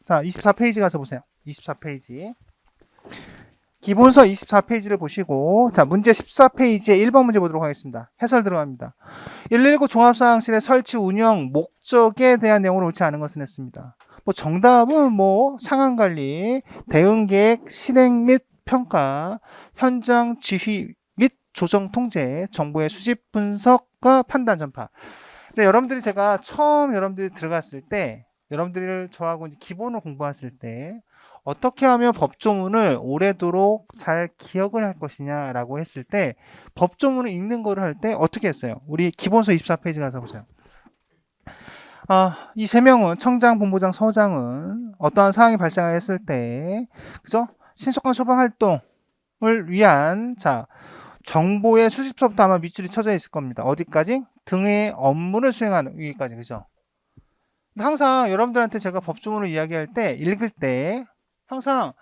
자, 24페이지 가서 보세요. 24페이지. 기본서 24페이지를 보시고, 자, 문제 14페이지에 1번 문제 보도록 하겠습니다. 해설 들어갑니다. 119 종합사항실의 설치 운영 목적에 대한 내용을 옳지 않은 것은 했습니다. 뭐 정답은 뭐 상황관리, 대응계획, 실행 및 평가, 현장 지휘 및 조정 통제, 정보의 수집 분석과 판단 전파. 근데 여러분들이 제가 처음 여러분들이 들어갔을 때, 여러분들을 저하고 기본을 공부했을 때 어떻게 하면 법조문을 오래도록 잘 기억을 할 것이냐라고 했을 때 법조문을 읽는 거를 할 때 어떻게 했어요? 우리 기본서 24페이지 가서 보세요. 이 세 명은 청장, 본부장, 서장은 어떠한 상황이 발생했을 때 그죠? 신속한 소방 활동을 위한 자 정보의 수집서부터 아마 밑줄이 쳐져 있을 겁니다. 어디까지? 등의 업무를 수행하는 여기까지 그죠? 항상 여러분들한테 제가 법조문을 이야기할 때 읽을 때 항상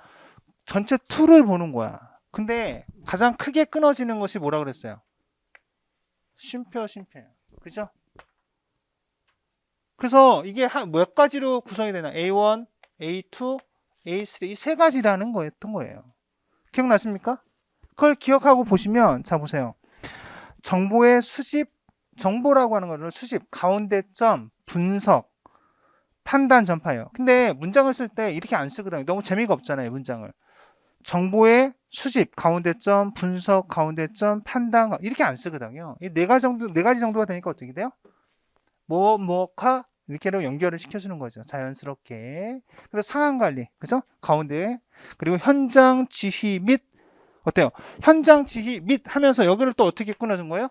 전체 툴을 보는 거야. 근데 가장 크게 끊어지는 것이 뭐라 그랬어요? 쉼표. 그죠? 그래서 이게 몇 가지로 구성이 되나? A1, A2, A3 이 세 가지라는 거였던 거예요. 기억나십니까? 그걸 기억하고 보시면 자 보세요. 정보의 수집, 정보라고 하는 거를 수집, 가운데점, 분석, 판단, 전파예요. 근데 문장을 쓸 때 이렇게 안 쓰거든요. 너무 재미가 없잖아요, 문장을. 정보의 수집, 가운데점, 분석, 가운데점, 판단 이렇게 안 쓰거든요. 이 네 가지 정도가 되니까 어떻게 돼요? 뭐가 이렇게로 연결을 시켜주는 거죠. 자연스럽게. 그래서 상황 관리, 그죠? 가운데 그리고 현장 지휘 및 어때요? 현장 지휘 및 하면서 여기를 또 어떻게 끊어준 거예요?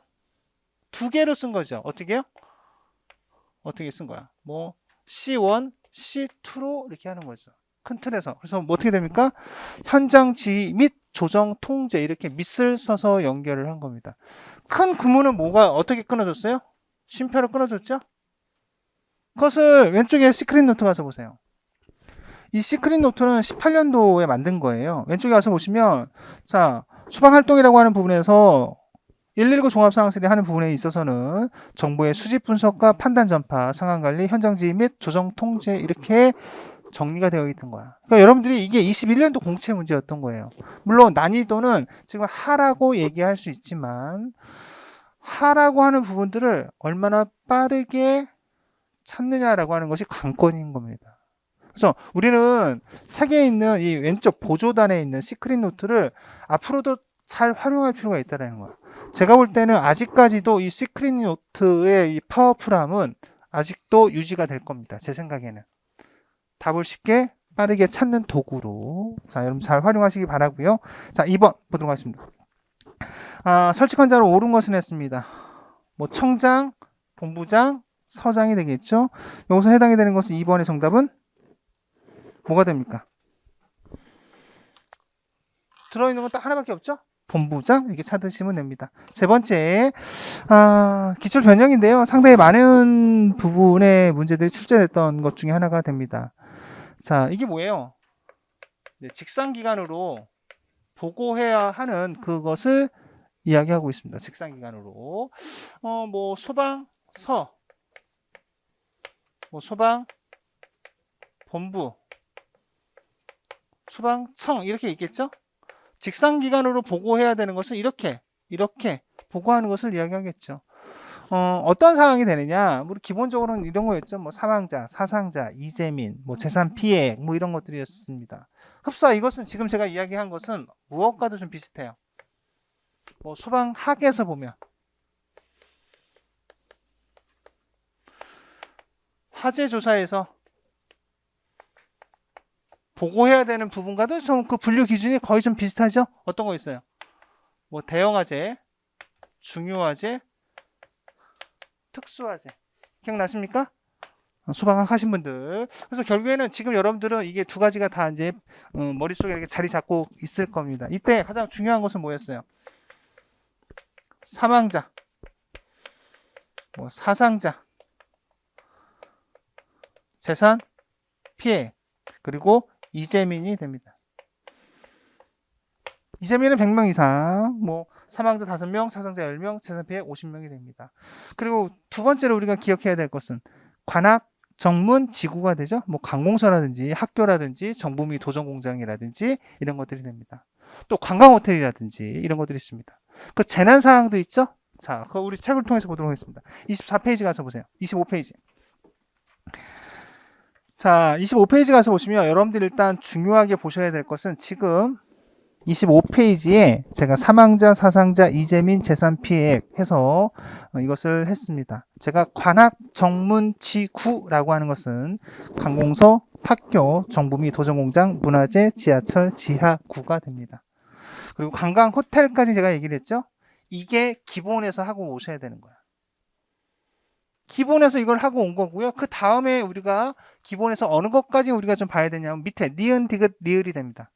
두 개로 쓴 거죠. 어떻게요? 어떻게 쓴 거야? 뭐 C1, C2로 이렇게 하는 거죠. 큰 틀에서. 그래서 뭐 어떻게 됩니까? 현장 지휘 및 조정 통제 이렇게 밑을 써서 연결을 한 겁니다. 큰 구문은 뭐가 어떻게 끊어졌어요? 쉼표로 끊어졌죠? 그것을 왼쪽에 시크릿 노트 가서 보세요. 이 시크릿 노트는 18년도에 만든 거예요. 왼쪽에 가서 보시면 자 소방활동이라고 하는 부분에서 119 종합상황실이 하는 부분에 있어서는 정보의 수집 분석과 판단 전파, 상황관리, 현장지휘 및 조정 통제 이렇게 정리가 되어 있던 거야. 그러니까 여러분들이 이게 21년도 공채 문제였던 거예요. 물론 난이도는 지금 하라고 얘기할 수 있지만 하라고 하는 부분들을 얼마나 빠르게 찾느냐라고 하는 것이 관건인 겁니다. 그래서 우리는 책에 있는 이 왼쪽 보조단에 있는 시크릿 노트를 앞으로도 잘 활용할 필요가 있다는 거야. 제가 볼 때는 아직까지도 이 시크릿 노트의 이 파워풀함은 아직도 유지가 될 겁니다. 제 생각에는. 답을 쉽게 빠르게 찾는 도구로 자 여러분 잘 활용하시기 바라고요. 자 2번 보도록 하겠습니다. 설치권자로 옳은 것은 했습니다. 뭐 청장, 본부장, 서장이 되겠죠. 여기서 해당이 되는 것은 2번의 정답은 뭐가 됩니까? 들어있는 건 딱 하나밖에 없죠? 본부장 이렇게 찾으시면 됩니다. 세 번째 기출 변형인데요. 상당히 많은 부분의 문제들이 출제됐던 것 중에 하나가 됩니다. 자 이게 뭐예요? 네, 직상기관으로 보고해야 하는 그것을 이야기하고 있습니다. 직상기관으로 뭐 소방서, 뭐 소방 본부, 소방청 이렇게 있겠죠? 직상기관으로 보고해야 되는 것은 이렇게 보고하는 것을 이야기하겠죠. 어떤 상황이 되느냐? 우리 기본적으로는 이런 거였죠. 뭐 사망자, 사상자, 이재민, 뭐 재산 피해, 뭐 이런 것들이었습니다. 흡사 이것은 지금 제가 이야기한 것은 무엇과도 좀 비슷해요. 뭐 소방학에서 보면 화재 조사에서 보고해야 되는 부분과도 좀 그 분류 기준이 거의 좀 비슷하죠? 어떤 거 있어요? 뭐 대형화재, 중요화재, 특수화재. 기억나십니까? 소방학 하신 분들. 그래서 결국에는 지금 여러분들은 이게 두 가지가 다 이제 머릿속에 이렇게 자리 잡고 있을 겁니다. 이때 가장 중요한 것은 뭐였어요? 사망자, 뭐 사상자, 재산 피해, 그리고 이재민이 됩니다. 이재민은 100명 이상, 뭐 사망자 5명, 사상자 10명, 재산 피해 50명이 됩니다. 그리고 두 번째로 우리가 기억해야 될 것은 관악, 정문 지구가 되죠. 뭐 관공서라든지 학교라든지 정부 및 도전 공장이라든지 이런 것들이 됩니다. 또 관광 호텔이라든지 이런 것들이 있습니다. 그 재난 사항도 있죠. 자, 그거 우리 책을 통해서 보도록 하겠습니다. 24페이지 가서 보세요. 25페이지. 자, 25페이지 가서 보시면 여러분들 일단 중요하게 보셔야 될 것은 지금 25페이지에 제가 사망자, 사상자, 이재민 재산 피해액 해서 이것을 했습니다. 제가 관악 정문 지구라고 하는 것은 관공서, 학교, 정부 및 도전공장, 문화재, 지하철, 지하구가 됩니다. 그리고 관광 호텔까지 제가 얘기를 했죠. 이게 기본에서 하고 오셔야 되는 거야. 기본에서 이걸 하고 온 거고요. 그 다음에 우리가 기본에서 어느 것까지 우리가 좀 봐야 되냐면 밑에 니은, 디귿, 리을이 됩니다.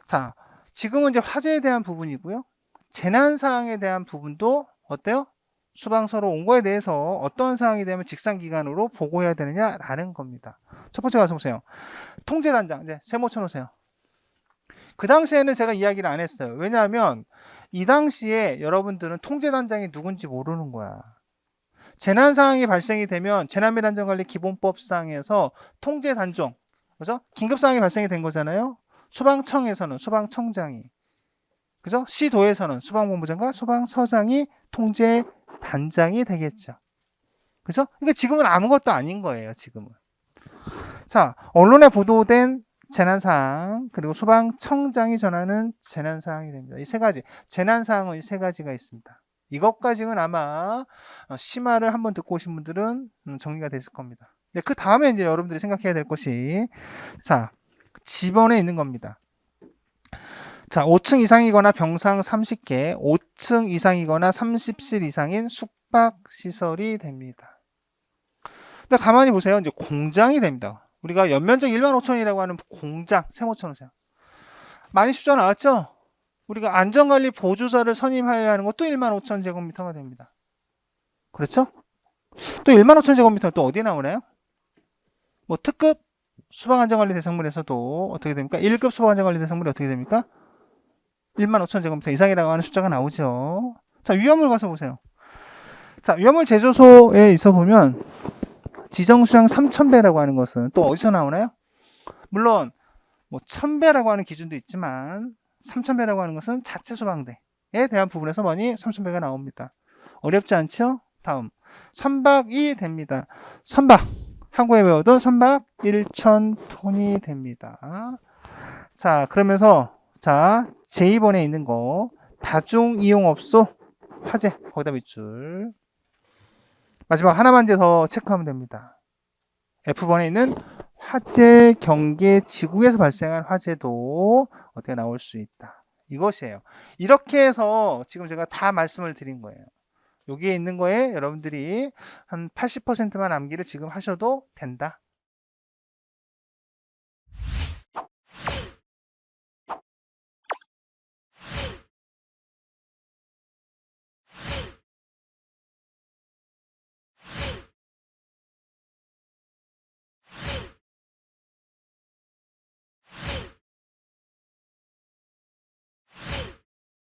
자, 지금은 이제 화재에 대한 부분이고요. 재난 사항에 대한 부분도 어때요? 수방서로 온 거에 대해서 어떤 사항이 되면 직상기관으로 보고해야 되느냐라는 겁니다. 첫 번째 가서 보세요. 통제단장, 이제 세모 쳐놓으세요. 그 당시에는 제가 이야기를 안 했어요. 왜냐하면 이 당시에 여러분들은 통제단장이 누군지 모르는 거야. 재난 상황이 발생이 되면 재난미안전관리 기본법상에서 통제단종, 그죠? 긴급 상황이 발생이 된 거잖아요. 소방청에서는 소방청장이, 그죠? 시도에서는 소방본부장과 소방서장이 통제단장이 되겠죠. 그죠? 그러니까 지금은 아무것도 아닌 거예요. 지금은. 자, 언론에 보도된 재난사항, 그리고 소방청장이 전하는 재난사항이 됩니다. 이 세 가지. 재난사항은 이 세 가지가 있습니다. 이것까지는 아마 심화를 한번 듣고 오신 분들은 정리가 됐을 겁니다. 그 다음에 이제 여러분들이 생각해야 될 것이, 자, 지번에 있는 겁니다. 자, 5층 이상이거나 병상 30개, 5층 이상이거나 30실 이상인 숙박시설이 됩니다. 근데 가만히 보세요. 이제 공장이 됩니다. 우리가 연면적 15,000이라고 하는 공장, 세모 쳐놓으세요. 많이 숫자 나왔죠? 우리가 안전관리 보조자를 선임하여야 하는 것도 15,000제곱미터가 됩니다. 그렇죠? 또 15,000제곱미터 또 어디에 나오나요? 뭐 특급 소방안전관리 대상물에서도 어떻게 됩니까? 1급 소방안전관리 대상물이 어떻게 됩니까? 15,000제곱미터 이상이라고 하는 숫자가 나오죠. 자, 위험물 가서 보세요. 자, 위험물 제조소에 있어 보면 지정수량 3,000배라고 하는 것은 또 어디서 나오나요? 물론 뭐 1,000배라고 하는 기준도 있지만 3,000배라고 하는 것은 자체 소방대에 대한 부분에서 많이 3,000배가 나옵니다. 어렵지 않죠? 다음 선박이 됩니다. 선박, 한국에 배우던 선박 1,000톤이 됩니다. 자, 그러면서 자, 제2번에 있는 거 다중이용업소 화재, 거기다 밑줄. 마지막 하나만 더 체크하면 됩니다. F번에 있는 화재 경계 지구에서 발생한 화재도 어떻게 나올 수 있다. 이것이에요. 이렇게 해서 지금 제가 다 말씀을 드린 거예요. 여기에 있는 거에 여러분들이 한 80%만 암기를 지금 하셔도 된다.